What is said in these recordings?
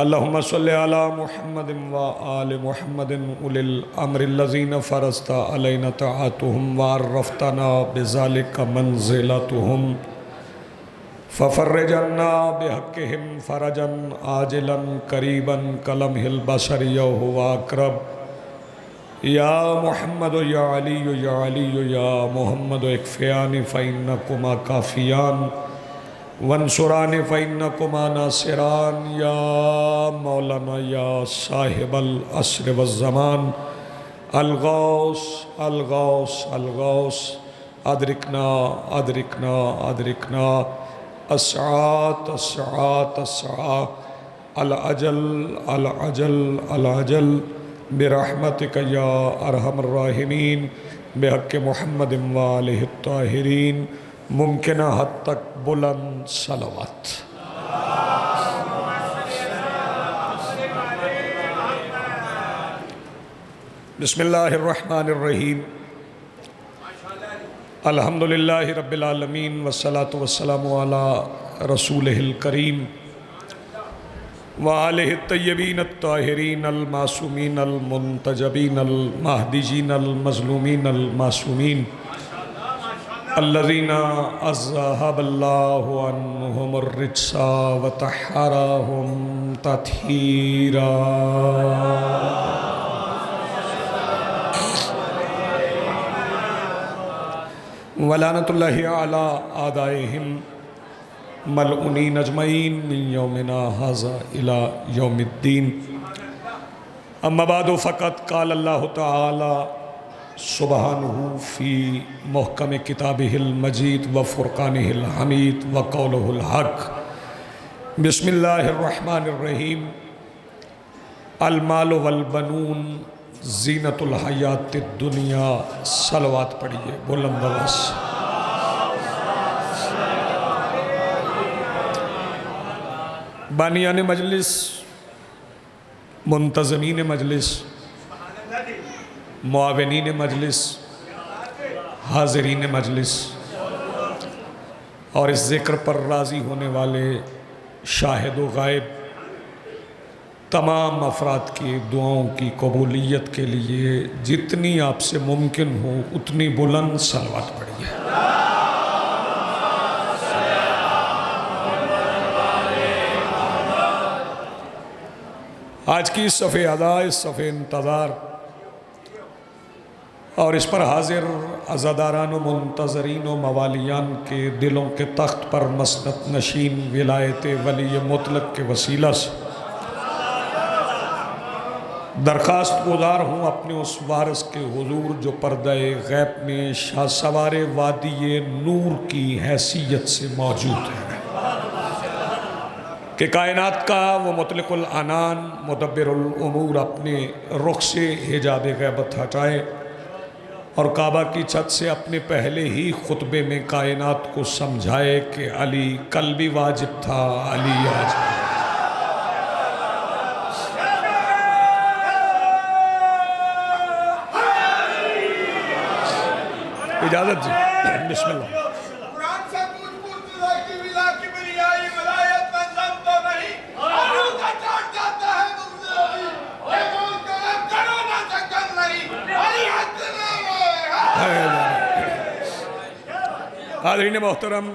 اللہم صلی علی محمد و آل محمد اولی الامر الذین فرضت علینا طاعتهم وعرفتنا بذلک منزلتهم ففرج عنا بحقهم فرجا عاجلا قریبا کلمح البشر هو اقرب یا محمد یا علی یا علی یا محمد اکفیان فإنکما کافیان وانصران فإنکما ناصران یا مولانا یا صاحب العصر والزمان الغوث الغوث الغوث ادرکنا ادرکنا ادرکنا الساعات الساعات الساعات العجل العجل العجل برحمتک یا ارحم الراحمین بحق محمد و آلہ الطاہرین ممکنہ حد تک بلند صلوات۔ بسم اللہ الرحمن الرحیم الحمدللہ رب العالمین والصلاة والسلام علی رسولہ الکریم وآلہ الطیبین الطاہرین المعصومین المنتجبین المہدیین المظلومین المعصومین الذین اذہب اللہ عنہم الرجس وطہرہم تطہیرا۔ ولعنۃ اللہ علی اعدائہم ملعونین اجمعین من یومنا ھذا الی یوم الدین۔ اما بعد فقط قال اللہ تعالی سبحانہ فی محکم کتابہ المجید و فرقانہ الحمید و قولہ الحق۔ بسم اللہ الرحمن الرحیم المال والبنون زینت الحیات الدنیا۔ صلوات پڑھیے بلند آواز۔ بانیان مجلس، منتظمین مجلس، معاونین مجلس، حاضرین مجلس اور اس ذکر پر راضی ہونے والے شاہد و غائب تمام افراد کی دعاؤں کی قبولیت کے لیے جتنی آپ سے ممکن ہو اتنی بلند صلوات پڑھیے۔ آج کی صفحہ ادا، اس صفحہ انتظار اور اس پر حاضر عزاداران و منتظرین و موالیان کے دلوں کے تخت پر مسند نشین ولایت ولی مطلق کے وسیلہ سے درخواست گزار ہوں اپنے اس وارث کے حضور جو پردہ غیب میں شاہ سوار وادی نور کی حیثیت سے موجود ہے کہ کائنات کا وہ مطلق العنان مدبر الامور اپنے رخ سے حجاب غیبت ہٹائے اور کعبہ کی چھت سے اپنے پہلے ہی خطبے میں کائنات کو سمجھائے کہ علی کل بھی واجب تھا، علی آج اجازت جی بسم اللہ۔ حاضرین محترم،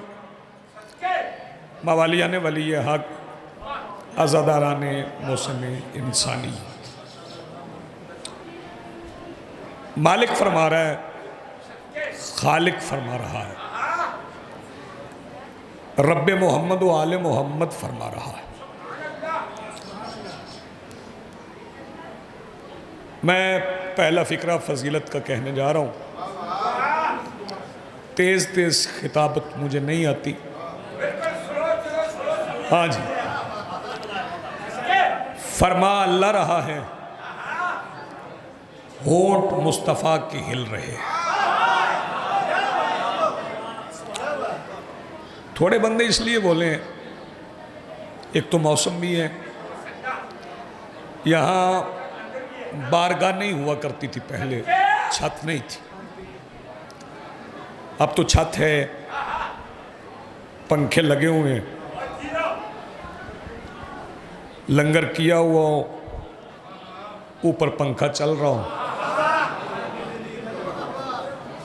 موالیان ولی حق، عزاداران موسم انسانی، مالک فرما رہا ہے، خالق فرما رہا ہے، رب محمد و آل محمد فرما رہا ہے۔ میں پہلا فقرہ فضیلت کا کہنے جا رہا ہوں۔ تیز تیز خطابت مجھے نہیں آتی، ہاں جی، فرما اللہ رہا ہے، ہونٹ مصطفیٰ کے ہل رہے۔ تھوڑے بندے اس لیے بولے ہیں، ایک تو موسم بھی ہے، یہاں بارگاہ نہیں ہوا کرتی تھی پہلے، چھت نہیں تھی، اب تو چھت ہے، پنکھے لگے ہوئے ہیں، لنگر کیا ہوا ہو، اوپر پنکھا چل رہا ہو،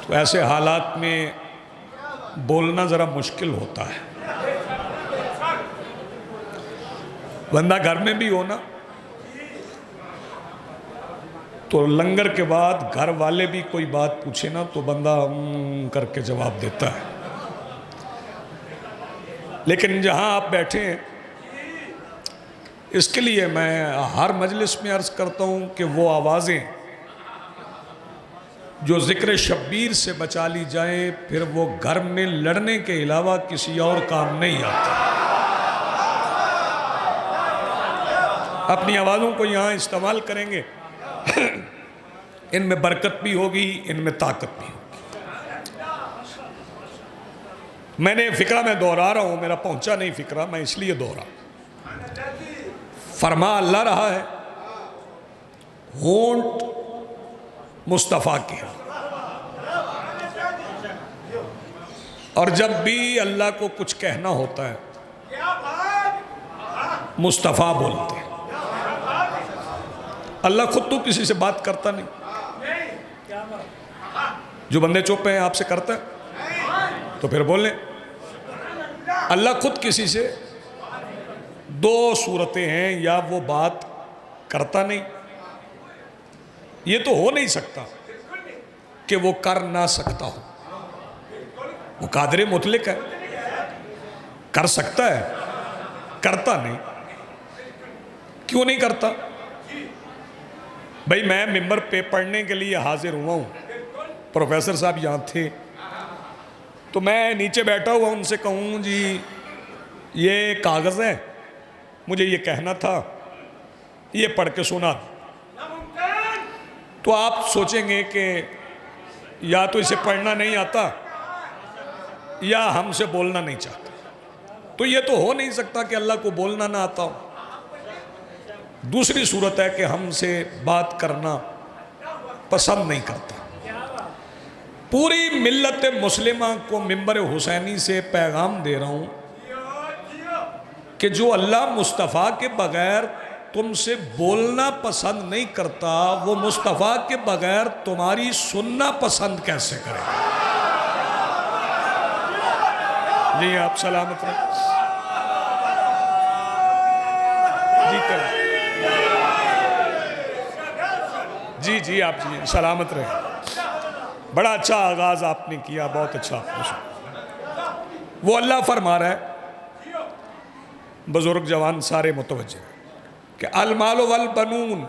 تو ایسے حالات میں بولنا ذرا مشکل ہوتا ہے۔ بندہ گھر میں بھی ہو نا تو لنگر کے بعد گھر والے بھی کوئی بات پوچھے نا تو بندہ کر کے جواب دیتا ہے، لیکن جہاں آپ بیٹھے ہیں اس کے لیے میں ہر مجلس میں عرض کرتا ہوں کہ وہ آوازیں جو ذکر شبیر سے بچا لی جائیں، پھر وہ گھر میں لڑنے کے علاوہ کسی اور کام نہیں آتی۔ اپنی آوازوں کو یہاں استعمال کریں گے، ان میں برکت بھی ہوگی، ان میں طاقت بھی ہوگی۔ میں نے فکرہ میں دہرا رہا ہوں، میرا پہنچا نہیں فکرہ، میں اس لیے دہرا۔ فرما اللہ رہا ہے، ہونٹ مصطفیٰ کے ہیں، اور جب بھی اللہ کو کچھ کہنا ہوتا ہے مصطفیٰ بولتے ہیں۔ اللہ خود تو کسی سے بات کرتا نہیں، جو بندے چپ ہیں آپ سے کرتا ہے تو پھر بولیں۔ اللہ خود کسی سے دو صورتیں ہیں، یا وہ بات کرتا نہیں، یہ تو ہو نہیں سکتا کہ وہ کر نہ سکتا ہو، وہ قادر مطلق ہے، کر سکتا ہے، کرتا نہیں۔ کیوں نہیں کرتا؟ بھئی میں ممبر پہ پڑھنے کے لیے حاضر ہوا ہوں، پروفیسر صاحب یہاں تھے، تو میں نیچے بیٹھا ہوا ان سے کہوں جی یہ کاغذ ہے، مجھے یہ کہنا تھا، یہ پڑھ کے سنا، تو آپ سوچیں گے کہ یا تو اسے پڑھنا نہیں آتا یا ہم سے بولنا نہیں چاہتا۔ تو یہ تو ہو نہیں سکتا کہ اللہ کو بولنا نہ آتا ہو۔ دوسری صورت ہے کہ ہم سے بات کرنا پسند نہیں کرتا۔ پوری ملت مسلمہ کو ممبر حسینی سے پیغام دے رہا ہوں کہ جو اللہ مصطفیٰ کے بغیر تم سے بولنا پسند نہیں کرتا، وہ مصطفیٰ کے بغیر تمہاری سننا پسند کیسے کرے؟ جی آپ سلامت رہیں، جی کریں، جی آپ جی سلامت رہیں۔ بڑا اچھا آغاز آپ نے کیا، بہت اچھا آپ نے سنا۔ وہ اللہ فرما رہا ہے، بزرگ جوان سارے متوجہ کہ المال والبنون،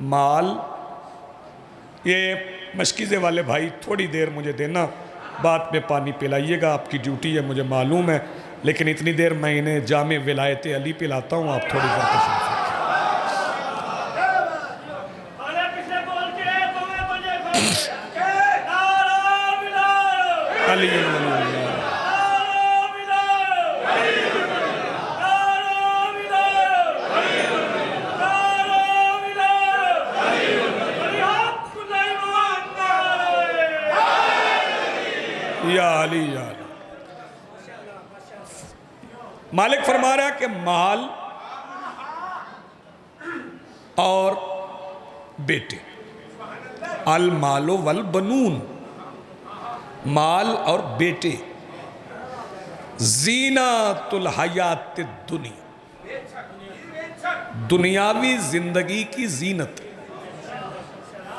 مال، یہ مشکیزے والے بھائی تھوڑی دیر مجھے دینا، بعد میں پانی پلائیے گا، آپ کی ڈیوٹی ہے مجھے معلوم ہے، لیکن اتنی دیر میں انہیں جامع ولایت علی پلاتا ہوں، آپ تھوڑی دیر تشریف رکھیں۔ علی یا علی یا علی۔ مالک فرما رہا ہے کہ مال اور بیٹے، المال والبنون، مال اور بیٹے، زینت الحیات الدنیا، دنیاوی زندگی کی زینت،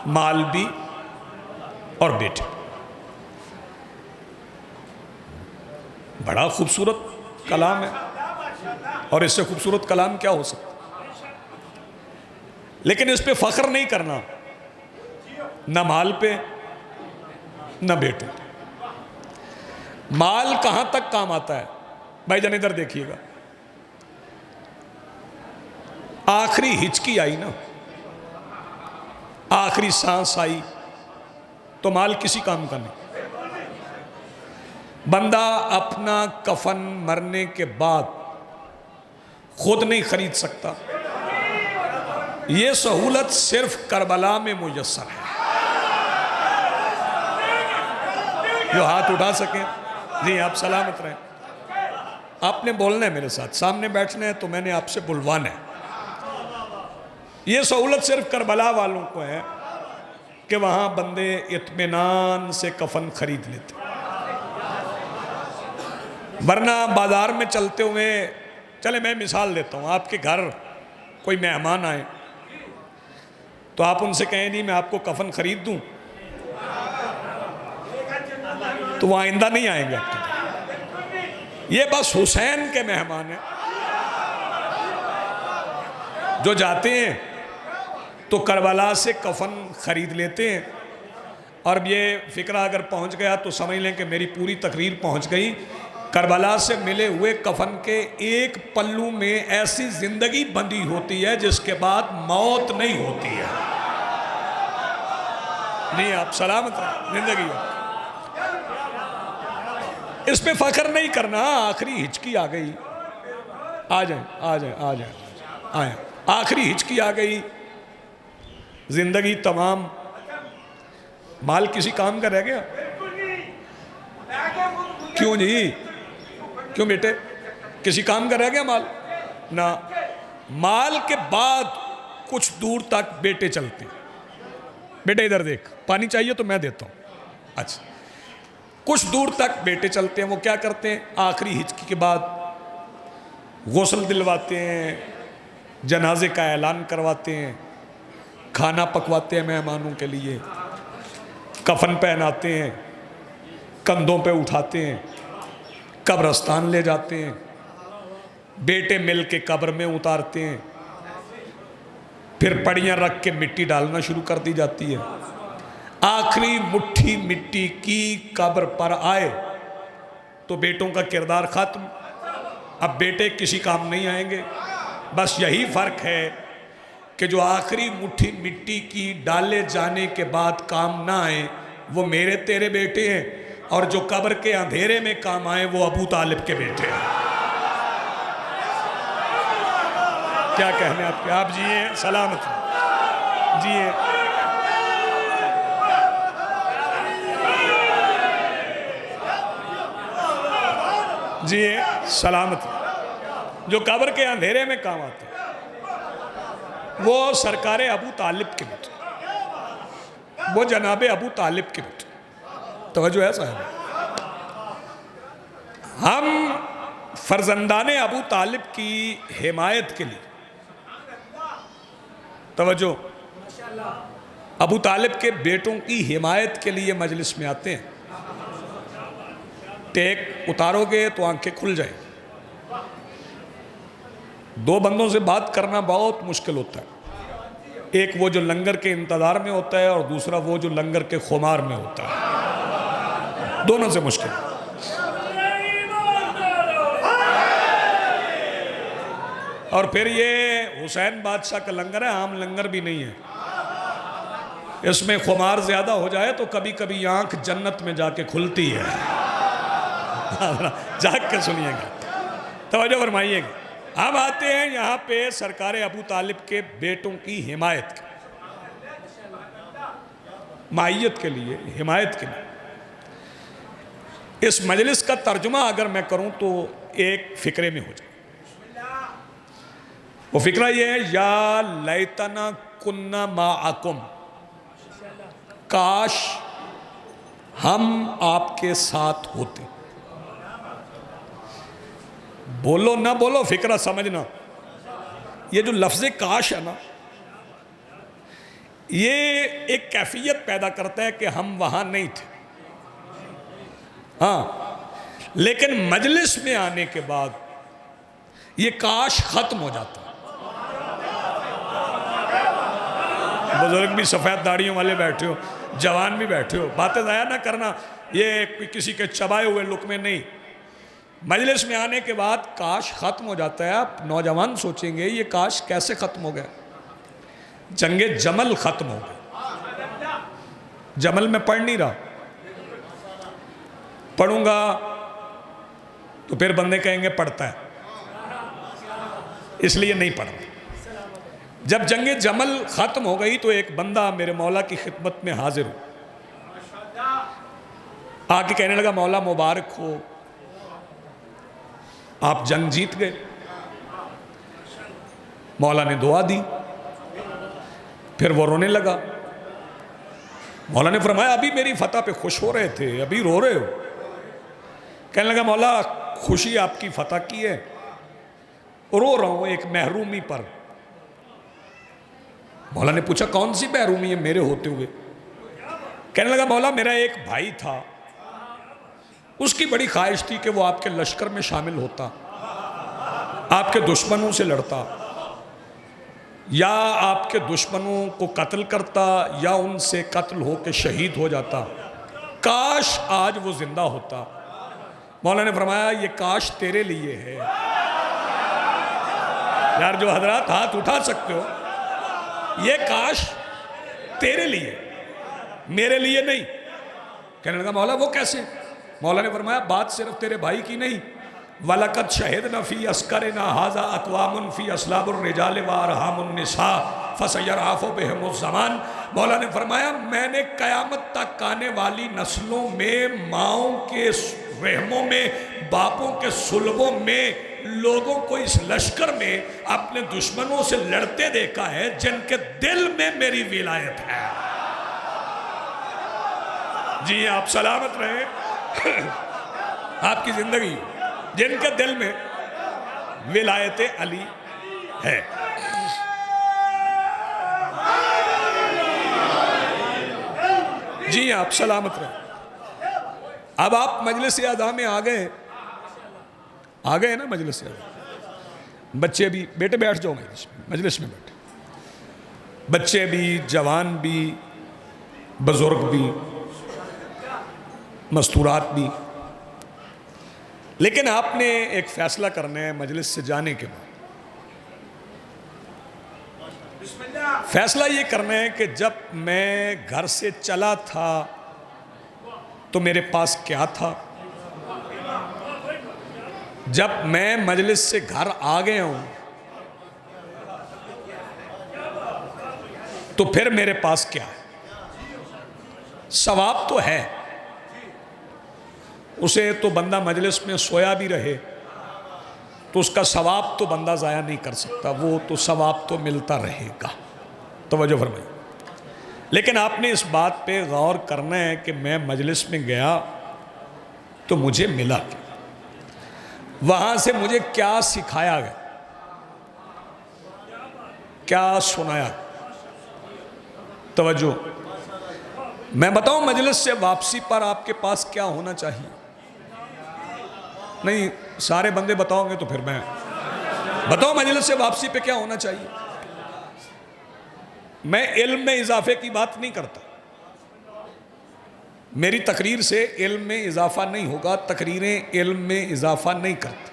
مال بھی اور بیٹے۔ بڑا خوبصورت کلام ہے، اور اس سے خوبصورت کلام کیا ہو سکتا؟ لیکن اس پہ فخر نہیں کرنا، نہ مال پہ نہ بیٹے۔ مال کہاں تک کام آتا ہے؟ بھائی جان ادھر دیکھیے گا، آخری ہچکی آئی نا، آخری سانس آئی تو مال کسی کام کا نہیں۔ بندہ اپنا کفن مرنے کے بعد خود نہیں خرید سکتا، یہ سہولت صرف کربلا میں میسر ہے۔ جو ہاتھ اٹھا سکیں، جی آپ سلامت رہیں، آپ نے بولنا ہے میرے ساتھ، سامنے بیٹھنا ہے تو میں نے آپ سے بلوانا ہے۔ یہ سہولت صرف کربلا والوں کو ہے کہ وہاں بندے اطمینان سے کفن خرید لیتے، ورنہ بازار میں چلتے ہوئے، چلے میں مثال دیتا ہوں، آپ کے گھر کوئی مہمان آئے تو آپ ان سے کہیں نہیں میں آپ کو کفن خرید دوں، تو وہ آئندہ نہیں آئیں گے آپ کے گھر۔ یہ بس حسین کے مہمان ہیں، جو جاتے ہیں تو کربلا سے کفن خرید لیتے ہیں، اور یہ فکرہ اگر پہنچ گیا تو سمجھ لیں کہ میری پوری تقریر پہنچ گئی۔ کربلا سے ملے ہوئے کفن کے ایک پلو میں ایسی زندگی بندھی ہوتی ہے جس کے بعد موت نہیں ہوتی ہے۔ نہیں آپ سلامت رہیں، زندگی ہو، اس پہ فخر نہیں کرنا۔ آخری ہچکی آ گئی، آ جائیں آ جائیں آ جائیں آئیں، آخری ہچکی آ گئی، زندگی تمام، مال کسی کام کا رہ گیا؟ کیوں جی؟ کیوں بیٹے؟ کسی کام کا رہ گیا مال؟ نہ، مال کے بعد کچھ دور تک بیٹے چلتے ہیں۔ بیٹے ادھر دیکھ، پانی چاہیے تو میں دیتا ہوں۔ اچھا، کچھ دور تک بیٹے چلتے ہیں، وہ کیا کرتے ہیں؟ آخری ہچکی کے بعد غسل دلواتے ہیں، جنازے کا اعلان کرواتے ہیں، کھانا پکواتے ہیں مہمانوں کے لیے، کفن پہناتے ہیں، کندھوں پہ اٹھاتے ہیں، قبرستان لے جاتے ہیں، بیٹے مل کے قبر میں اتارتے ہیں، پھر پڑیاں رکھ کے مٹی ڈالنا شروع کر دی جاتی ہے۔ آخری مٹھی مٹی کی قبر پر آئے تو بیٹوں کا کردار ختم، اب بیٹے کسی کام نہیں آئیں گے۔ بس یہی فرق ہے کہ جو آخری مٹھی مٹی کی ڈالے جانے کے بعد کام نہ آئیں وہ میرے تیرے بیٹے ہیں، اور جو قبر کے اندھیرے میں کام آئے وہ ابو طالب کے بیٹے ہیں۔ کیا کہنے آپ کے؟ آپ جیئے سلامت جیئے۔ جیئے سلامت۔ جو قبر کے اندھیرے میں کام آتے ہیں وہ سرکار ابو طالب کے بیٹے، وہ جناب ابو طالب کے بیٹے۔ توجہ ہے صاحب؟ ہم فرزندان ابو طالب کی حمایت کے لیے، توجہ، ابو طالب کے بیٹوں کی حمایت کے لیے مجلس میں آتے ہیں۔ ٹیک اتارو گے تو آنکھیں کھل جائیں۔ دو بندوں سے بات کرنا بہت مشکل ہوتا ہے، ایک وہ جو لنگر کے انتظار میں ہوتا ہے اور دوسرا وہ جو لنگر کے خمار میں ہوتا ہے، دونوں سے مشکل۔ اور پھر یہ حسین بادشاہ کا لنگر ہے، عام لنگر بھی نہیں ہے، اس میں خمار زیادہ ہو جائے تو کبھی کبھی آنکھ جنت میں جا کے کھلتی ہے۔ جاگ کے سنیے گا، توجہ فرمائیے گا۔ ہم آتے ہیں یہاں پہ سرکار ابو طالب کے بیٹوں کی حمایت کے، معیت کے لیے، حمایت کے لیے۔ اس مجلس کا ترجمہ اگر میں کروں تو ایک فکرے میں ہو جائے، وہ فکرہ یہ ہے، یا لیتنا کننا معکم، کاش ہم آپ کے ساتھ ہوتے۔ بولو نہ بولو فکرہ سمجھنا، یہ جو لفظ کاش ہے نا، یہ ایک کیفیت پیدا کرتا ہے کہ ہم وہاں نہیں تھے، ہاں، لیکن مجلس میں آنے کے بعد یہ کاش ختم ہو جاتا ہے۔ بزرگ بھی سفید داڑھیوں والے بیٹھے ہو، جوان بھی بیٹھے ہو، باتیں ضائع نہ کرنا، یہ کسی کے چبائے ہوئے لقمے نہیں۔ مجلس میں آنے کے بعد کاش ختم ہو جاتا ہے۔ آپ نوجوان سوچیں گے یہ کاش کیسے ختم ہو گیا؟ جنگ جمل ختم ہو گیا، جمل میں پڑھ نہیں رہا، پڑھوں گا تو پھر بندے کہیں گے پڑھتا ہے، اس لیے نہیں پڑھا۔ جب جنگ جمل ختم ہو گئی تو ایک بندہ میرے مولا کی خدمت میں حاضر ہو، آ کے کہنے لگا مولا مبارک ہو، آپ جنگ جیت گئے، مولا نے دعا دی، پھر وہ رونے لگا۔ مولا نے فرمایا ابھی میری فتح پہ خوش ہو رہے تھے، ابھی رو رہے ہو؟ کہنے لگا مولا خوشی آپ کی فتح کی ہے، رو رہا ہوں ایک محرومی پر۔ مولا نے پوچھا کون سی محرومی ہے میرے ہوتے ہوئے؟ کہنے لگا مولا میرا ایک بھائی تھا، اس کی بڑی خواہش تھی کہ وہ آپ کے لشکر میں شامل ہوتا، آپ کے دشمنوں سے لڑتا، یا آپ کے دشمنوں کو قتل کرتا یا ان سے قتل ہو کے شہید ہو جاتا، کاش آج وہ زندہ ہوتا۔ مولا نے فرمایا یہ کاش تیرے لیے ہے۔ یار جو حضرات ہاتھ اٹھا سکتے ہو، یہ کاش تیرے لیے، میرے لیے نہیں۔ کہنے لگا مولا وہ کیسے؟ مولا نے فرمایا بات صرف تیرے بھائی کی نہیں، وَلَقَدْ شَهِدْنَا فِي أَسْكَرِنَا هَذَا أَقْوَامٌ فِي أَصْلَابِ الرِّجَالِ وَأَرْحَامُ النِّسَاءِ فَسَيَرْعَفُ بِهِمُ الزَّمَانِ۔ مولا نے فرمایا میں نے قیامت تک آنے والی نسلوں میں ماؤں کے رحموں میں، باپوں کے صلبوں میں لوگوں کو اس لشکر میں اپنے دشمنوں سے لڑتے دیکھا ہے جن کے دل میں میری ولایت ہے۔ جی آپ سلامت رہیں، آپ کی زندگی جن کے دل میں ولایت علی ہے۔ جی آپ سلامت رہیں۔ اب آپ مجلس اعزا میں آ گئے نا، مجلس اعزا، بچے بھی، بیٹے بیٹھ جاؤ مجلس میں بیٹھے، بچے بھی، جوان بھی، بزرگ بھی، مستورات بھی، لیکن آپ نے ایک فیصلہ کرنا ہے مجلس سے جانے کے بعد۔ فیصلہ یہ کرنا ہے کہ جب میں گھر سے چلا تھا تو میرے پاس کیا تھا، جب میں مجلس سے گھر آ گیا ہوں تو پھر میرے پاس کیا ہے۔ ثواب تو ہے، اسے تو بندہ مجلس میں سویا بھی رہے تو اس کا ثواب تو بندہ ضائع نہیں کر سکتا، وہ تو ثواب تو ملتا رہے گا۔ توجہ فرمائیے۔ لیکن آپ نے اس بات پہ غور کرنا ہے کہ میں مجلس میں گیا تو مجھے ملا وہاں سے مجھے کیا سکھایا گیا، کیا سنایا۔ توجہ، میں بتاؤں مجلس سے واپسی پر آپ کے پاس کیا ہونا چاہیے؟ نہیں سارے بندے بتاؤں گے تو پھر میں بتاؤں مجلس سے واپسی پہ کیا ہونا چاہیے۔ میں علم میں اضافے کی بات نہیں کرتا، میری تقریر سے علم میں اضافہ نہیں ہوگا، تقریریں علم میں اضافہ نہیں کرتی۔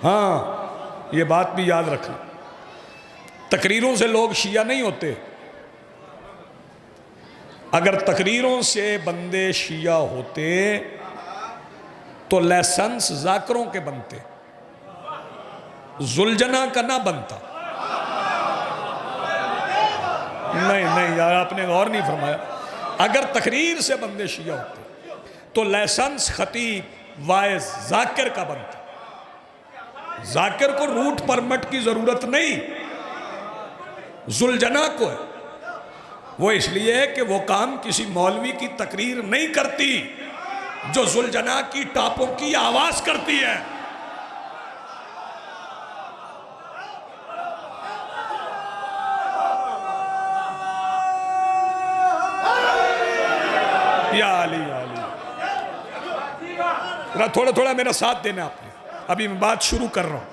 ہاں یہ بات بھی یاد رکھنا، تقریروں سے لوگ شیعہ نہیں ہوتے، اگر تقریروں سے بندے شیعہ ہوتے تو لائسنس ذاکروں کے بنتے، ذوالجناح کا نہ بنتا۔ نہیں یار آپ نے غور نہیں فرمایا، اگر تقریر سے بندے شیعہ ہوتے تو لائسنس خطیب، وائز، ذاکر کا بنتا۔ ذاکر کو روٹ پرمٹ کی ضرورت نہیں، ذوالجناح کو ہے، وہ اس لیے ہے کہ وہ کام کسی مولوی کی تقریر نہیں کرتی جو ذوالجناح کی ٹاپوں کی آواز کرتی ہے۔ یا علی یا علی، تھوڑا میرا ساتھ دینا آپ نے، ابھی میں بات شروع کر رہا ہوں۔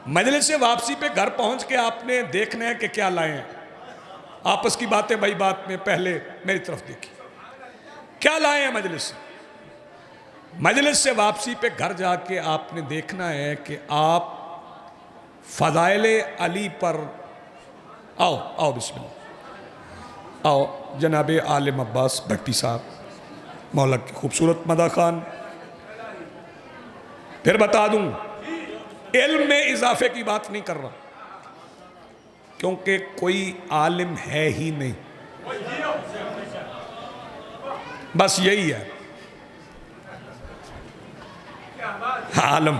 مجلس سے واپسی پہ گھر پہنچ کے آپ نے دیکھنا ہے کہ کیا لائے ہیں، آپس کی باتیں بھائی بات میں پہلے میری طرف دیکھی، کیا لائے ہیں مجلس سے۔ مجلس سے واپسی پہ گھر جا کے آپ نے دیکھنا ہے کہ آپ فضائل علی پر آؤ بسم اللہ، آؤ جناب عالم عباس بھٹی صاحب، مولا کی خوبصورت مدح خان۔ پھر بتا دوں علم میں اضافے کی بات نہیں کر رہا کیونکہ کوئی عالم ہے ہی نہیں، بس یہی ہے۔ عالم.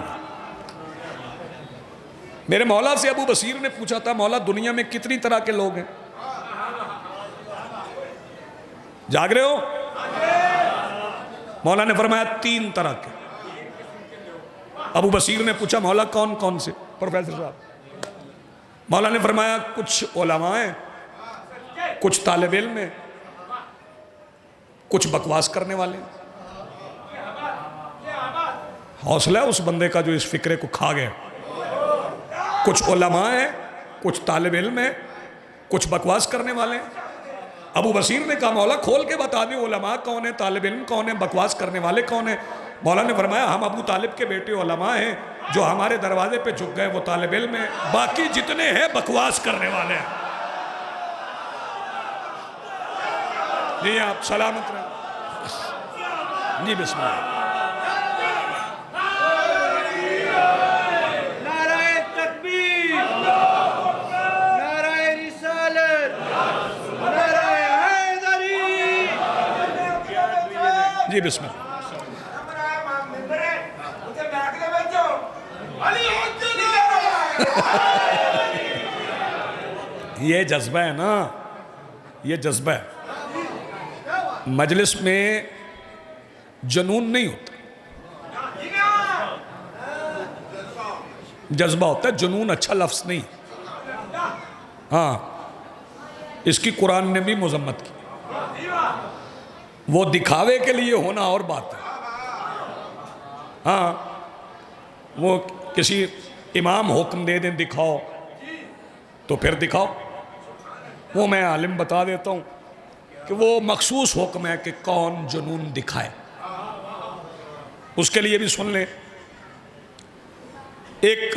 میرے مولا سے ابو بصیر نے پوچھا تھا مولا دنیا میں کتنی طرح کے لوگ ہیں؟ جاگ رہے ہو؟ مولا نے فرمایا 3 طرح کے. ابو بصیر نے پوچھا مولا کون کون سے؟ پروفیسر صاحب. مولا نے فرمایا کچھ علماء ہیں، کچھ طالب علم ہیں، کچھ بکواس کرنے والے ہیں. حوصلہ ہے اس بندے کا جو اس فکرے کو کھا گیا. کچھ علماء ہیں، کچھ طالب علم ہیں، کچھ بکواس کرنے والے ہیں. ابو بصیر نے کہا مولا کھول کے بتا دیں علماء کون ہیں، طالب علم کون ہیں، بکواس کرنے والے کون ہیں؟ مولا نے فرمایا ہم ابو طالب کے بیٹے علماء ہیں، جو ہمارے دروازے پہ جھک گئے وہ طالب علم ہیں، باقی جتنے ہیں بکواس کرنے والے ہیں. جی آپ سلامت رہیں. جی بسم اللہ. جی بسم اللہ. یہ جذبہ ہے نا، یہ جذبہ ہے. مجلس میں جنون نہیں ہوتا، جذبہ ہوتا ہے. جنون اچھا لفظ نہیں. ہاں اس کی قرآن نے بھی مذمت کی. وہ دکھاوے کے لیے ہونا اور بات ہے. ہاں وہ کسی امام حکم دے دیں دکھاؤ تو پھر دکھاؤ. وہ میں عالم بتا دیتا ہوں کہ وہ مخصوص حکم ہے کہ کون جنون دکھائے. اس کے لیے بھی سن لیں. ایک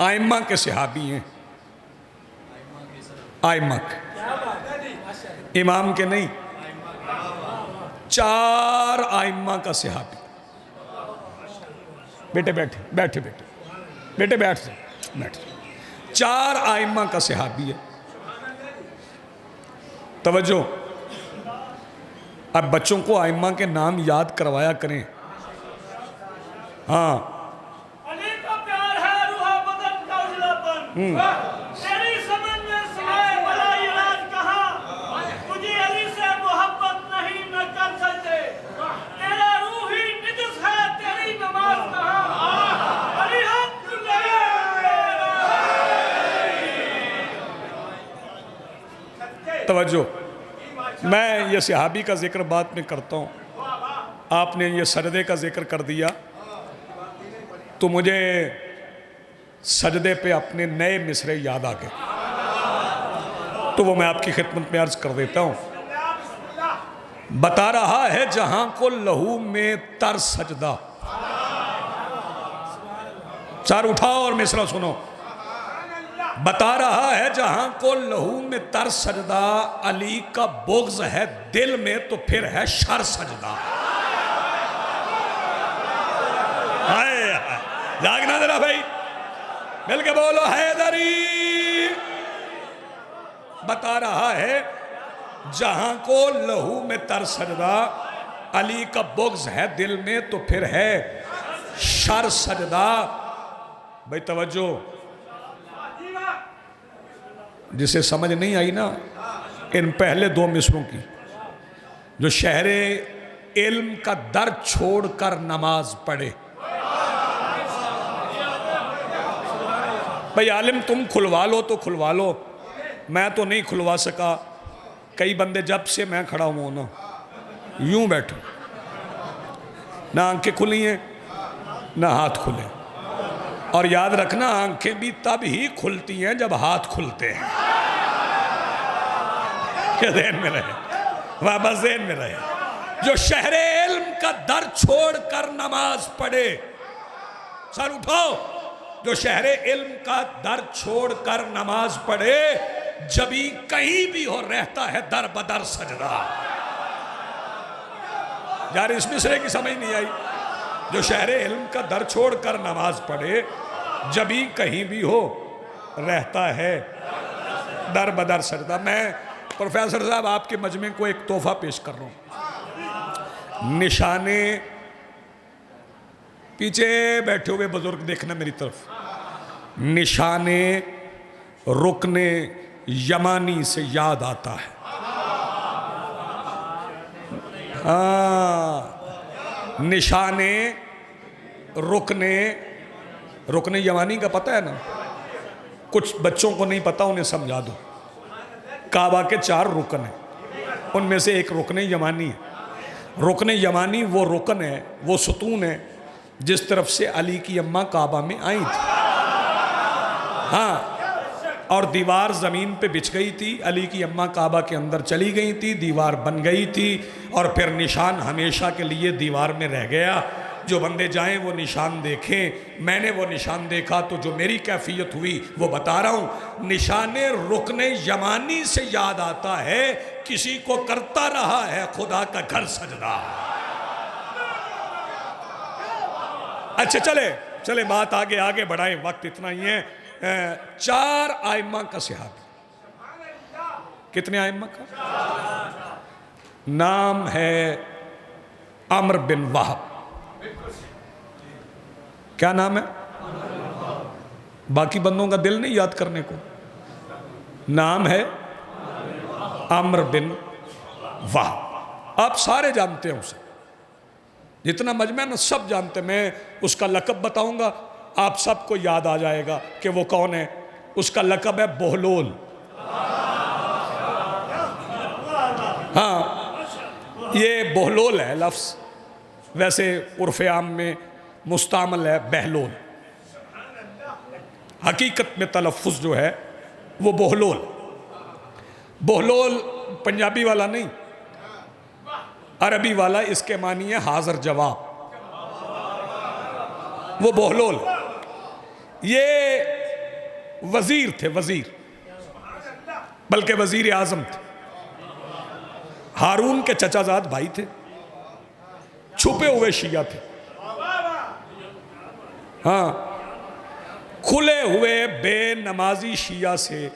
آئمہ کے صحابی ہیں. آئمہ کے، امام کے نہیں، 4 آئمہ کا صحابی. بیٹے بیٹھے بیٹھے بیٹھے بیٹے بیٹھ بیٹھ. 4 آئمہ کا صحابی ہے. توجہ. اب بچوں کو آئمہ کے نام یاد کروایا کریں. ہاں علی کا پیار ہے روح بدن کا اجلاپن، تیری سمجھ میں سنائے بلا علاج کہاں، مجھے علی سے محبت نہیں نہ کر سکتے، تیرا روح ہی نجس ہے تیری نماز کہاں، علی حق توجہ. میں یہ صحابی کا ذکر بعد میں کرتا ہوں. آپ نے یہ سجدے کا ذکر کر دیا تو مجھے سجدے پہ اپنے نئے مصرے یاد آ گئے، تو وہ میں آپ کی خدمت میں عرض کر دیتا ہوں. بتا رہا ہے جہاں کو لہو میں تر سجدہ. سر اٹھاؤ اور مصرع سنو. بتا رہا ہے جہاں کو لہو میں تر سجدہ، علی کا بغض ہے دل میں تو پھر ہے شر سجدہ. جاگنا ذرا بھائی، مل کے بولو حیدری. بتا رہا ہے جہاں کو لہو میں تر سجدہ، علی کا بغض ہے دل میں تو پھر ہے شر سجدہ. بھائی توجہ. جسے سمجھ نہیں آئی نا ان پہلے 2 مصروں کی، جو شہر علم کا در چھوڑ کر نماز پڑھے. بھئی عالم تم کھلوا لو تو کھلوا لو، میں تو نہیں کھلوا سکا. کئی بندے جب سے میں کھڑا ہوں نا یوں بیٹھو، نہ آنکھیں کھلی ہیں نہ ہاتھ کھلے. اور یاد رکھنا آنکھیں بھی تب ہی کھلتی ہیں جب ہاتھ کھلتے ہیں. کہ ذہن میں رہے، واپس ذہن میں رہے. جو شہر علم کا در چھوڑ کر نماز پڑھے، سر اٹھاؤ. جو شہر علم کا در چھوڑ کر نماز پڑھے، جبھی کہیں بھی ہو رہتا ہے در بدر سجدہ. یار اس مصرے کی سمجھ نہیں آئی. جو شہر علم کا در چھوڑ کر نماز پڑھے، جبھی کہیں بھی ہو رہتا ہے در بدر سجدہ. میں پروفیسر صاحب آپ کے مجمع کو ایک تحفہ پیش کر رہا ہوں. نشان پیچھے بیٹھے ہوئے بزرگ دیکھنا میری طرف. نشان رکن یمانی سے یاد آتا ہے. نشان رکن یمانی کا پتہ ہے نا؟ کچھ بچوں کو نہیں پتا، انہیں سمجھا دو. کعبہ کے 4 رکن ہیں، ان میں سے ایک رکن یمانی ہے. رکن یمانی وہ رکن ہے، وہ ستون ہے جس طرف سے علی کی اماں کعبہ میں آئی تھی. ہاں، اور دیوار زمین پہ بچھ گئی تھی. علی کی اماں کعبہ کے اندر چلی گئی تھی، دیوار بن گئی تھی، اور پھر نشان ہمیشہ کے لیے دیوار میں رہ گیا. جو بندے جائیں وہ نشان دیکھیں. میں نے وہ نشان دیکھا تو جو میری کیفیت ہوئی وہ بتا رہا ہوں. نشان رکن یمانی سے یاد آتا ہے، کسی کو کرتا رہا ہے خدا کا گھر سجدہ. اچھا چلے بات آگے بڑھائیں، وقت اتنا ہی ہے. 4 آئمہ کا صحابی. کتنے آئمہ کا؟ نام ہے عمرو بن وہب. کیا نام ہے؟ باقی بندوں کا دل نہیں یاد کرنے کو. نام ہے عمرو بن وہب. آپ سارے جانتے ہیں اسے، جتنا مجمع نا سب جانتے ہیں. میں اس کا لقب بتاؤں گا، آپ سب کو یاد آ جائے گا کہ وہ کون ہے. اس کا لقب ہے بہلول. ہاں، یہ بہلول ہے لفظ، ویسے عرف عام میں مستعمل ہے بہلول. حقیقت میں تلفظ جو ہے وہ بہلول. بہلول پنجابی والا نہیں، عربی والا. اس کے معنی ہے حاضر جواب. وہ بہلول یہ وزیر تھے، بلکہ وزیر اعظم تھے. ہارون کے چچا زاد بھائی تھے، چھپے ہوئے شیعہ تھے. ہاں، کھلے ہوئے بے نمازی شیعہ سے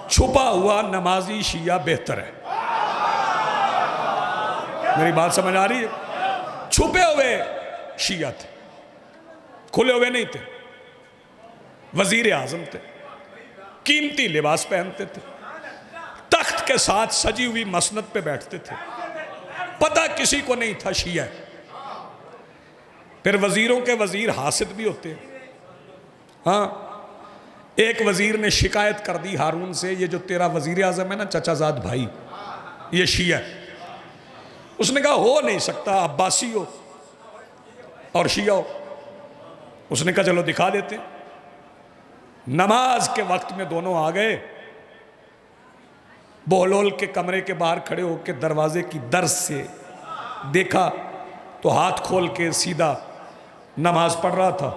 چھپا ہوا نمازی شیعہ بہتر ہے. میری بات سمجھ آ رہی ہے؟ چھپے ہوئے شیعہ تھے، کھلے ہوئے نہیں تھے. وزیر اعظم تھے، قیمتی لباس پہنتے تھے، تخت کے ساتھ سجی ہوئی مسند پہ بیٹھتے تھے. پتہ کسی کو نہیں تھا شیعہ. پھر وزیروں کے وزیر حاسد بھی ہوتے ہیں. ہاں، ایک وزیر نے شکایت کر دی ہارون سے، یہ جو تیرا وزیر اعظم ہے نا چچا زاد بھائی، یہ شیعہ ہے. اس نے کہا ہو نہیں سکتا، عباسی ہو اور شیعہ ہو. اس نے کہا چلو دکھا دیتے. نماز کے وقت میں دونوں آ گئے. بہلول کے کمرے کے باہر کھڑے ہو کے دروازے کی درز سے دیکھا تو ہاتھ کھول کے سیدھا نماز پڑھ رہا تھا.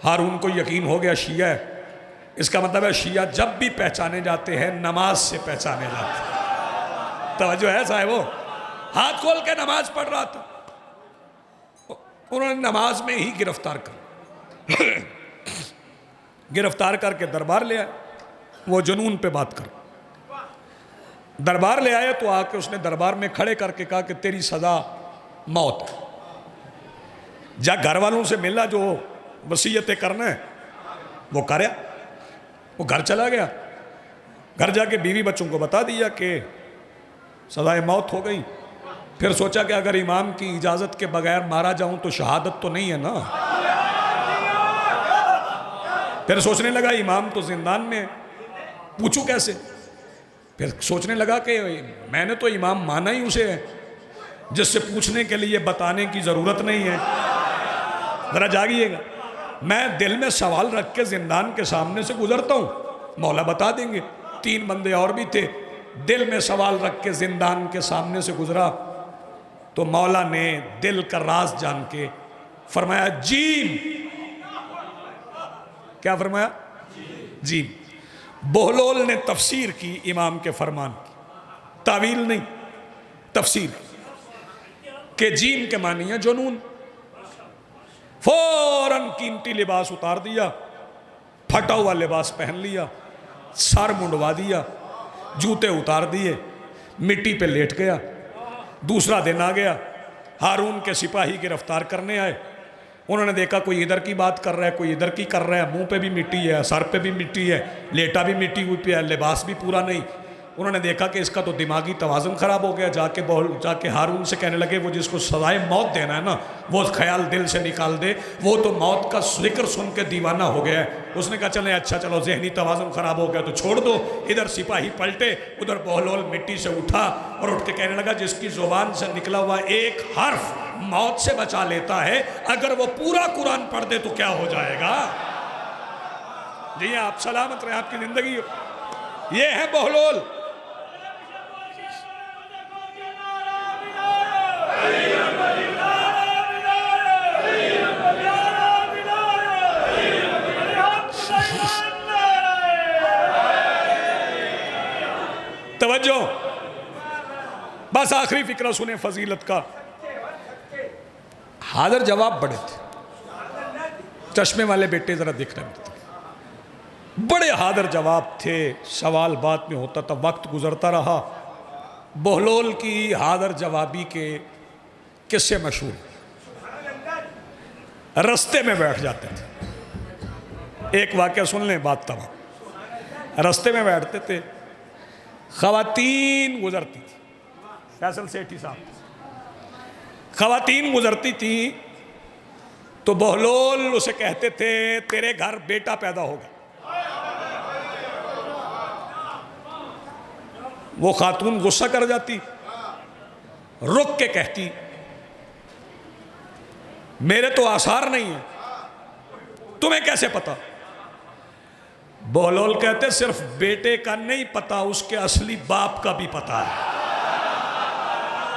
ہارون کو یقین ہو گیا شیعہ ہے. اس کا مطلب ہے شیعہ جب بھی پہچانے جاتے ہیں نماز سے پہچانے جاتے ہیں. توجہ ہے صاحبو؟ ہاتھ کھول کے نماز پڑھ رہا تھا. انہوں نے نماز میں ہی گرفتار کر کے دربار لے آئے. وہ جنون پہ بات کر دربار لے آئے تو آ کے اس نے دربار میں کھڑے کر کے کہا کہ تیری سزا موت ہے. جا گھر والوں سے ملا، جو وصیتیں کرنا ہے وہ کریا. وہ گھر چلا گیا. گھر جا کے بیوی بچوں کو بتا دیا کہ سزائے موت ہو گئی. پھر سوچا کہ اگر امام کی اجازت کے بغیر مارا جاؤں تو شہادت تو نہیں ہے نا. پھر سوچنے لگا امام تو زندان میں ہے، پوچھوں کیسے. پھر سوچنے لگا کہ میں نے تو امام مانا ہی اسے ہے جس سے پوچھنے کے لیے بتانے کی ضرورت نہیں ہے. ذرا جاگیے گا. میں دل میں سوال رکھ کے زندان کے سامنے سے گزرتا ہوں، مولا بتا دیں گے. 3 بندے اور بھی تھے. دل میں سوال رکھ کے زندان کے سامنے سے گزرا تو مولا نے دل کا راز جان کے فرمایا جیم. کیا فرمایا؟ جیم. بہلول نے تفسیر کی امام کے فرمان کی، تعویل نہیں، تفسیر کہ جیم کے معنی ہے جنون. فوراً قیمتی لباس اتار دیا، پھٹا ہوا لباس پہن لیا، سر منڈوا دیا، جوتے اتار دیے، مٹی پہ لیٹ گیا. دوسرا دن آ گیا. ہارون کے سپاہی گرفتار کرنے آئے. انہوں نے دیکھا کوئی ادھر کی بات کر رہا ہے، کوئی ادھر کی کر رہا ہے، منہ پہ بھی مٹی ہے، سر پہ بھی مٹی ہے، لیٹا بھی مٹی ہوئی پہ ہے، لباس بھی پورا نہیں۔ انہوں نے دیکھا کہ اس کا تو دماغی توازن خراب ہو گیا، جا کے ہارون سے کہنے لگے وہ جس کو سزائے موت دینا ہے نا وہ خیال دل سے نکال دے، وہ تو موت کا ذکر سن کے دیوانہ ہو گیا ہے۔ اس نے کہا چلیں اچھا چلو ذہنی توازن خراب ہو گیا تو چھوڑ دو۔ ادھر سپاہی پلٹے، ادھر بہلول مٹی سے اٹھا اور اٹھ کے کہنے لگا جس کی زبان سے نکلا ہوا ایک حرف موت سے بچا لیتا ہے، اگر وہ پورا قرآن پڑھ دے تو کیا ہو جائے گا؟ جی آپ سلامت رہے، آپ کی زندگی ہو۔ یہ ہے بہلول۔ توجہ، بس آخری فکرہ سنیں فضیلت کا۔ حاضر جواب بڑے تھے، چشمے والے بیٹے ذرا دیکھ رہے تھے، بڑے حاضر جواب تھے، سوال بات میں ہوتا تھا، وقت گزرتا رہا۔ بہلول کی حاضر جوابی کے قصے مشہور، رستے میں بیٹھ جاتے تھے۔ ایک واقعہ سن لیں بات تمام۔ رستے میں بیٹھتے تھے، خواتین گزرتی تھی، فیصل سیٹھی صاحب، خواتین گزرتی تھی تو بہلول اسے کہتے تھے تیرے گھر بیٹا پیدا ہوگا۔ وہ خاتون غصہ کر جاتی، رک کے کہتی میرے تو آثار نہیں ہیں، تمہیں کیسے پتا؟ بہلول کہتے صرف بیٹے کا نہیں پتا، اس کے اصلی باپ کا بھی پتا ہے۔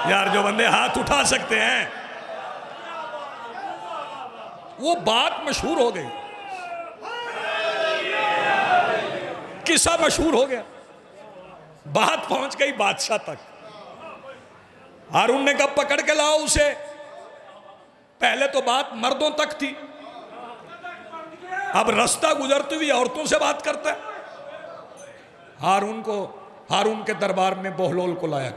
یار جو بندے ہاتھ اٹھا سکتے ہیں، وہ بات مشہور ہو گئی، قصہ مشہور ہو گیا، بات پہنچ گئی بادشاہ تک۔ ہارون نے کہا پکڑ کے لاؤ اسے۔ پہلے تو بات مردوں تک تھی، اب رستہ گزرتی ہوئی عورتوں سے بات کرتا ہے۔ ہارون کے دربار میں بہلول کو لایا۔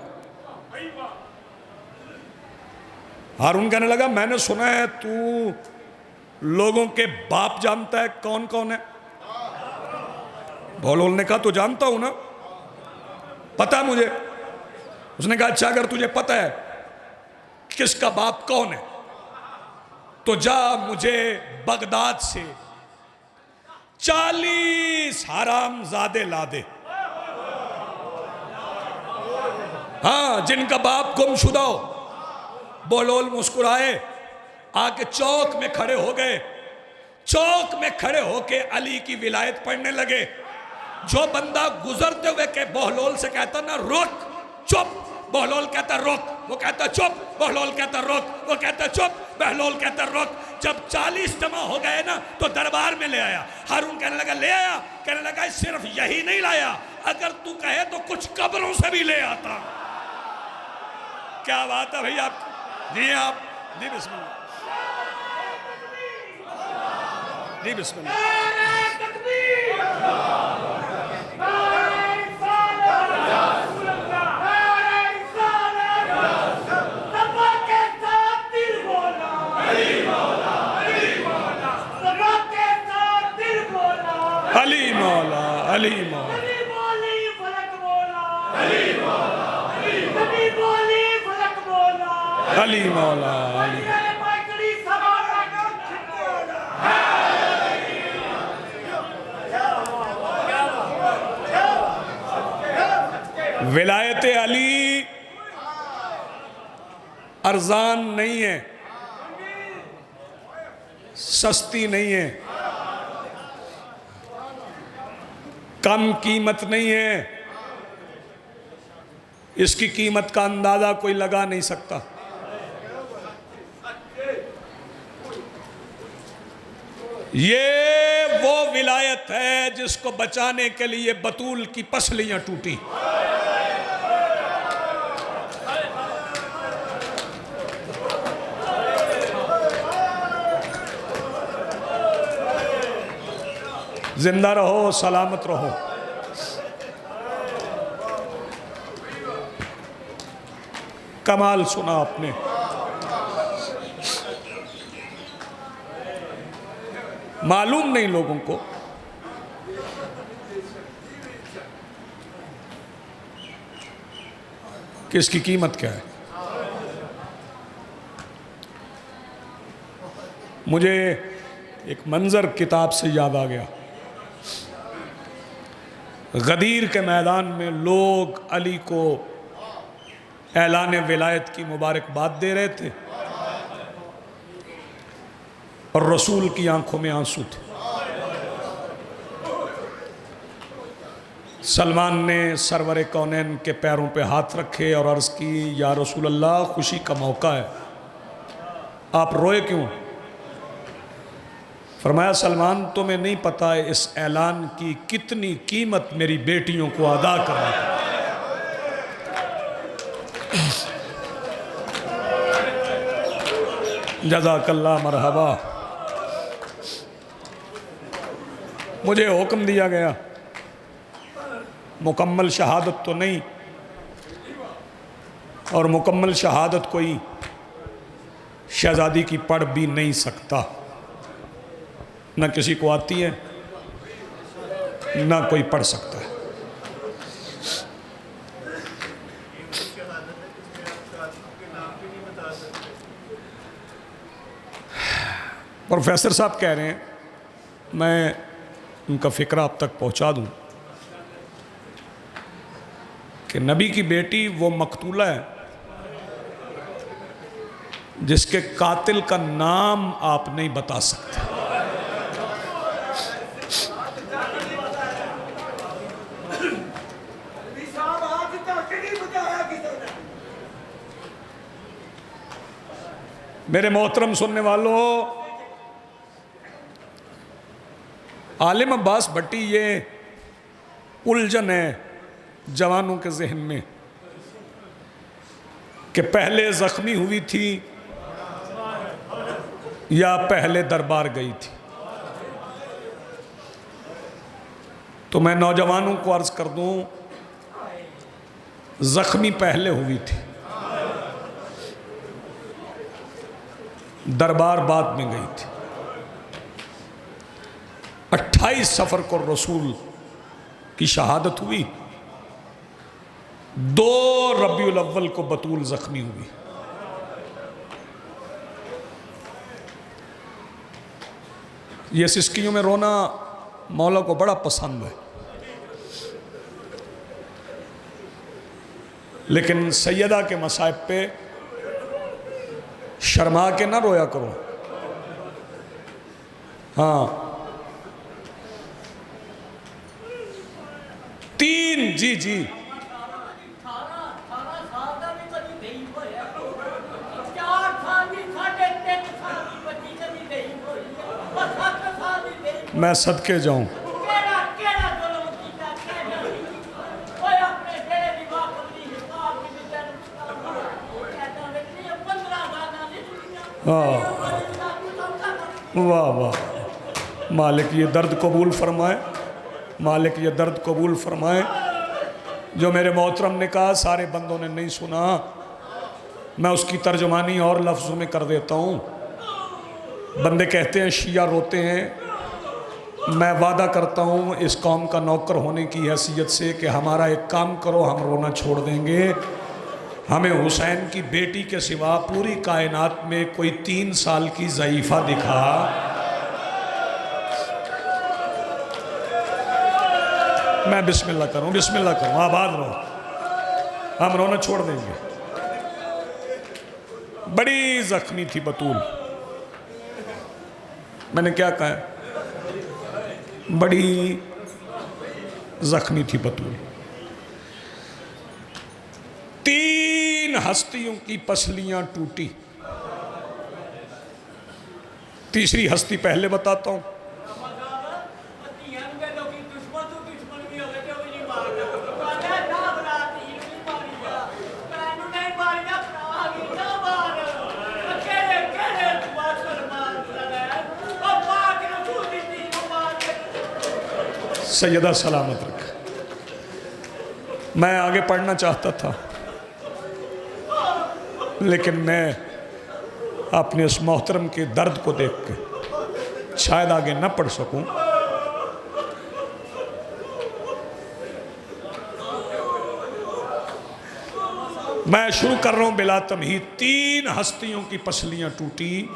ہارون کہنے لگا میں نے سنا ہے تو لوگوں کے باپ جانتا ہے کون کون ہے؟ بہلول نے کہا تو جانتا ہوں نا، پتا مجھے۔ اس نے کہا اچھا اگر تجھے پتا ہے کس کا باپ کون ہے تو جا مجھے بغداد سے 40 حرام زادے لا دے، ہاں جن کا باپ گم شدہ ہو۔ بہلول مسکرائے، آ کے چوک میں کھڑے ہو گئے، چوک میں کھڑے ہو کے علی کی ولایت پڑھنے لگے۔ جو بندہ گزرتے ہوئے کہ بہلول سے کہتا نا رک، چپ، بہلول کہتا رک، وہ کہتا چپ، بہلول کہتا رک، وہ کہتا چپ، بہلول کہتا رک۔ جب 40 جمع ہو گئے نا تو دربار میں لے آیا۔ ہارون کہنے لگا لے آیا، کہنے لگا صرف یہی نہیں لایا، اگر تو کہے تو کچھ قبروں سے بھی لے آتا۔ کیا بات ہے بھئی آپ؟ جی آپ، جی بسم اللہ، جی بسم اللہ۔ علی مولا، علی مولا، علی مولا، علی ولایت علی ارزان نہیں ہے، سستی نہیں ہے، کم قیمت نہیں ہے، اس کی قیمت کا اندازہ کوئی لگا نہیں سکتا۔ یہ وہ ولایت ہے جس کو بچانے کے لیے بطول کی پسلیاں ٹوٹی۔ زندہ رہو، سلامت رہو۔ کمال سنا آپ نے۔ معلوم نہیں لوگوں کو کہ اس کی قیمت کیا ہے. مجھے ایک منظر کتاب سے یاد آ گیا. غدیر کے میدان میں لوگ علی کو اعلان ولایت کی مبارکباد دے رہے تھے اور رسول کی آنکھوں میں آنسو تھے. سلمان نے سرور کونین کے پیروں پہ ہاتھ رکھے اور عرض کی یا رسول اللہ خوشی کا موقع ہے، آپ روئے کیوں؟ فرمایا سلمان تمہیں نہیں پتا اس اعلان کی کتنی قیمت میری بیٹیوں کو ادا کرنا تھا. جزاک اللہ مرحبا. مجھے حکم دیا گیا، مکمل شہادت تو نہیں، اور مکمل شہادت کوئی شہزادی کی پڑھ بھی نہیں سکتا، نہ کسی کو آتی ہے نہ کوئی پڑھ سکتا ہے. پروفیسر صاحب کہہ رہے ہیں، میں ان کا فکرہ اب تک پہنچا دوں کہ نبی کی بیٹی وہ مقتولہ ہے جس کے قاتل کا نام آپ نہیں بتا سکتے. میرے محترم سننے والوں، عالم عباس بھٹی یہ الجھن ہے جوانوں کے ذہن میں کہ پہلے زخمی ہوئی تھی یا پہلے دربار گئی تھی. تو میں نوجوانوں کو عرض کر دوں، زخمی پہلے ہوئی تھی، دربار بعد میں گئی تھی. 28 سفر کو رسول کی شہادت ہوئی، 2 ربیع الاول کو بطول زخمی ہوئی. یہ سسکیوں میں رونا مولا کو بڑا پسند ہے، لیکن سیدہ کے مصائب پہ شرما کے نہ رویا کرو. ہاں 3 جی میں صدقے جاؤں. واہ واہ، مالک یہ درد قبول فرمائے، مالک یہ درد قبول فرمائے. جو میرے محترم نے کہا سارے بندوں نے نہیں سنا، میں اس کی ترجمانی اور لفظوں میں کر دیتا ہوں. بندے کہتے ہیں شیعہ روتے ہیں، میں وعدہ کرتا ہوں اس قوم کا نوکر ہونے کی حیثیت سے کہ ہمارا ایک کام کرو، ہم رونا چھوڑ دیں گے. ہمیں حسین کی بیٹی کے سوا پوری کائنات میں کوئی 3 سال کی ضعیفہ دکھا. میں بسم اللہ کروں، بسم اللہ کروں، آباد رہو، ہم رونا چھوڑ دیں گے. بڑی زخمی تھی بطول. میں نے کیا کہا ہے؟ بڑی زخمی تھی بطول. 3 ہستیوں کی پسلیاں ٹوٹی. تیسری ہستی پہلے بتاتا ہوں. سیدہ سلامت رکھ. میں آگے پڑھنا چاہتا تھا لیکن میں اپنے اس محترم کے درد کو دیکھ کے شاید آگے نہ پڑھ سکوں. میں شروع کر رہا ہوں بلا تمہید. 3 ہستیوں کی پسلیاں ٹوٹی.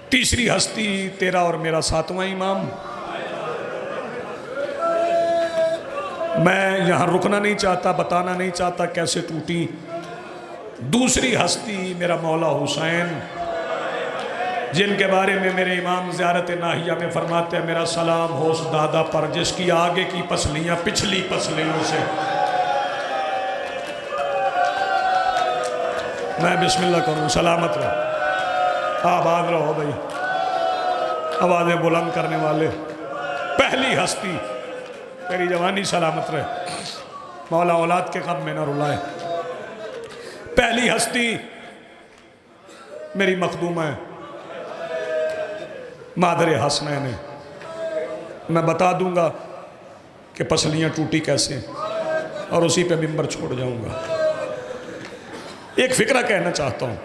تیسری ہستی تیرا اور میرا 7واں امام. میں یہاں رکنا نہیں چاہتا، بتانا نہیں چاہتا کیسے ٹوٹی. دوسری ہستی میرا مولا حسین، جن کے بارے میں میرے امام زیارت ناہیہ میں فرماتے ہیں میرا سلام ہو اس دادا پر جس کی آگے کی پسلیاں پچھلی پسلیوں سے. میں بسم اللہ کروں. سلامت رہو، آباد رہو بھائی، آوازیں بلند کرنے والے. پہلی ہستی تیری جوانی سلامت رہے، مولا اولاد کے غم میں نہ رلائے. پہلی ہستی میری مخدومہ ہے مادر حسنین. میں بتا دوں گا کہ پسلیاں ٹوٹی کیسے اور اسی پہ ممبر چھوڑ جاؤں گا. ایک فکرہ کہنا چاہتا ہوں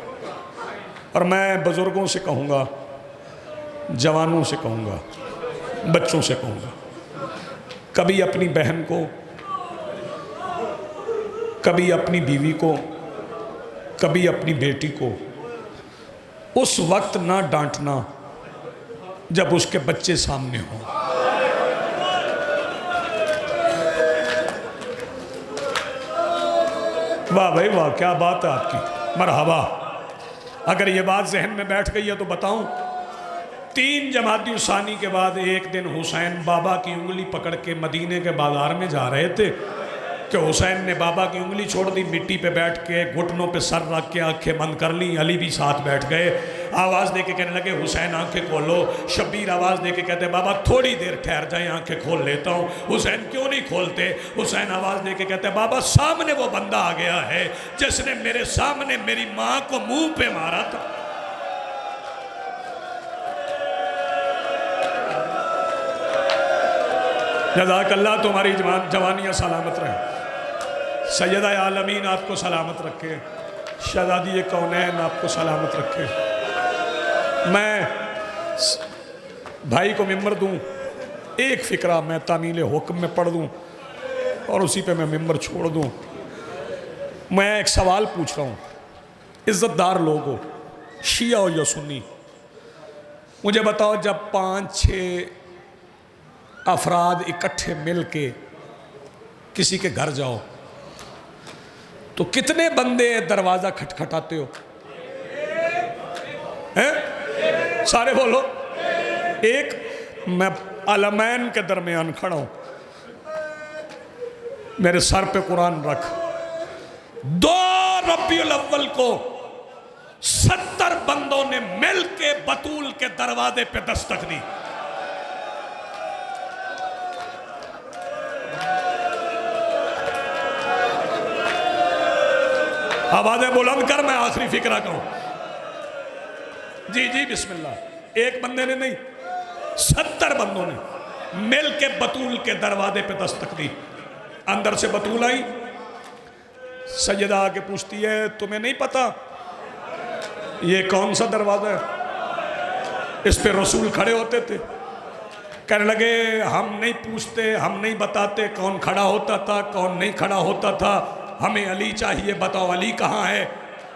اور میں بزرگوں سے کہوں گا، جوانوں سے کہوں گا، بچوں سے کہوں گا. کبھی اپنی بہن کو، کبھی اپنی بیوی کو، کبھی اپنی بیٹی کو اس وقت نہ ڈانٹنا جب اس کے بچے سامنے ہوں. واہ بھائی واہ، کیا بات ہے آپ کی، مرحبا. اگر یہ بات ذہن میں بیٹھ گئی ہے تو بتاؤں. 3 جمادی الثانی کے بعد ایک دن حسین بابا کی انگلی پکڑ کے مدینے کے بازار میں جا رہے تھے کہ حسین نے بابا کی انگلی چھوڑ دی، مٹی پہ بیٹھ کے گھٹنوں پہ سر رکھ کے آنکھیں بند کر لی. علی بھی ساتھ بیٹھ گئے. آواز دے کے کہنے لگے حسین آنکھیں کھولو. شبیر آواز دے کے کہتے بابا تھوڑی دیر ٹھہر جائیں، آنکھیں کھول لیتا ہوں. حسین کیوں نہیں کھولتے؟ حسین آواز دے کے کہتے بابا سامنے وہ بندہ آ گیا ہے جس نے میرے سامنے میری ماں کو منہ پہ مارا تھا. جزاک اللہ، تمہاری جوانیاں سلامت رہیں. سیدہ عالمین آپ کو سلامت رکھے. شہزادی کونین آپ کو سلامت رکھے. میں بھائی کو ممبر دوں، ایک فکرہ میں تعمیل حکم میں پڑھ دوں اور اسی پہ میں ممبر چھوڑ دوں. میں ایک سوال پوچھ رہا ہوں. عزت دار لوگ ہو، شیعہ ہو یا سنی، مجھے بتاؤ جب 5-6 افراد اکٹھے مل کے کسی کے گھر جاؤ تو کتنے بندے دروازہ کھٹکھٹاتے ہو؟ سارے بولو. ایک. میں علمین کے درمیان کھڑا ہوں، میرے سر پہ قرآن رکھ. 2 ربیع الاول کو 70 بندوں نے مل کے بطول کے دروازے پہ دستک دی. آوازیں بلند کر، میں آخری فکرہ کہوں. جی بسم اللہ. ایک بندے نے نہیں، 70 بندوں نے مل کے بطول کے دروازے پہ دستک دی. اندر سے بطول آئی. سیدہ آگے پوچھتی ہے تمہیں نہیں پتا یہ کون سا دروازہ ہے؟ اس پہ رسول کھڑے ہوتے تھے. کہنے لگے ہم نہیں پوچھتے، ہم نہیں بتاتے کون کھڑا ہوتا تھا کون نہیں کھڑا ہوتا تھا، ہمیں علی چاہیے، بتاؤ علی کہاں ہے؟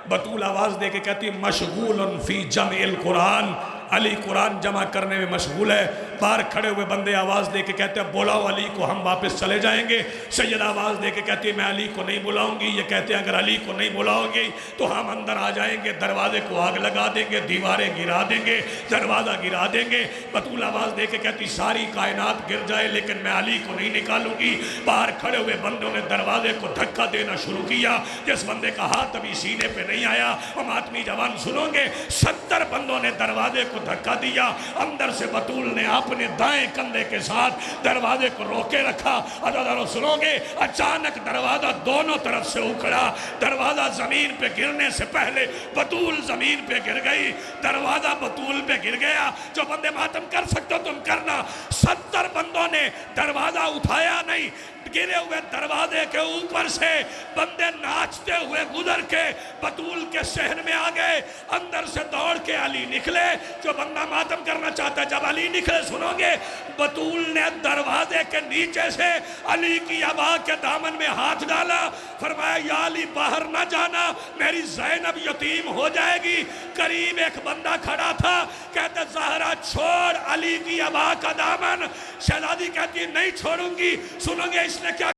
بطول آواز دے کے کہتی مشغول فی جمع القرآن، علی قرآن جمع کرنے میں مشغول ہے. باہر کھڑے ہوئے بندے آواز دے کے کہتے ہیں بلاؤ علی کو، ہم واپس چلے جائیں گے. سیدہ آواز دے کے کہتی ہے میں علی کو نہیں بلاؤں گی. یہ کہتے ہیں اگر علی کو نہیں بلاؤ گی تو ہم اندر آ جائیں گے، دروازے کو آگ لگا دیں گے، دیواریں گرا دیں گے، دروازہ گرا دیں گے. بطول آواز دے کے کہتی ساری کائنات گر جائے لیکن میں علی کو نہیں نکالوں گی. باہر کھڑے ہوئے بندوں نے دروازے کو دھکا دینا شروع کیا. جس بندے کا ہاتھ ابھی سینے پہ نہیں آیا، ہم آدمی جوان سنو گے، 70 بندوں نے دروازے کو دھکا دیا. اندر سے بطول نے اپنے دائیں کندھے کے ساتھ دروازے کو روکے رکھا. عزیزانو سنو گے، اچانک دروازہ دونوں طرف سے اکھڑا. دروازہ زمین پہ گرنے سے پہلے بطول زمین پہ گر گئی. دروازہ بطول پہ گر گیا. جو بندے ماتم کر سکتے ہو تم کرنا. 70 بندوں نے دروازہ اٹھایا نہیں. گرے ہوئے دروازے کے اوپر سے بندے ناچتے ہوئے گزر کے بطول کے صحن میں آ گئے. اندر سے دوڑ کے علی نکلے. جو بندہ ماتم کرنا چاہتا ہے جب علی نکلے سنو گے بطول نے دروازے کے نیچے سے علی کی ابا کے دامن میں ہاتھ ڈالا. فرمایا یا علی باہر نہ جانا, میری زینب یتیم ہو جائے گی. قریب ایک بندہ کھڑا تھا, کہتے زہرا چھوڑ علی کی ابا کا دامن. شہزادی کہتی نہیں چھوڑوں گی. سنو گے اس نے کیا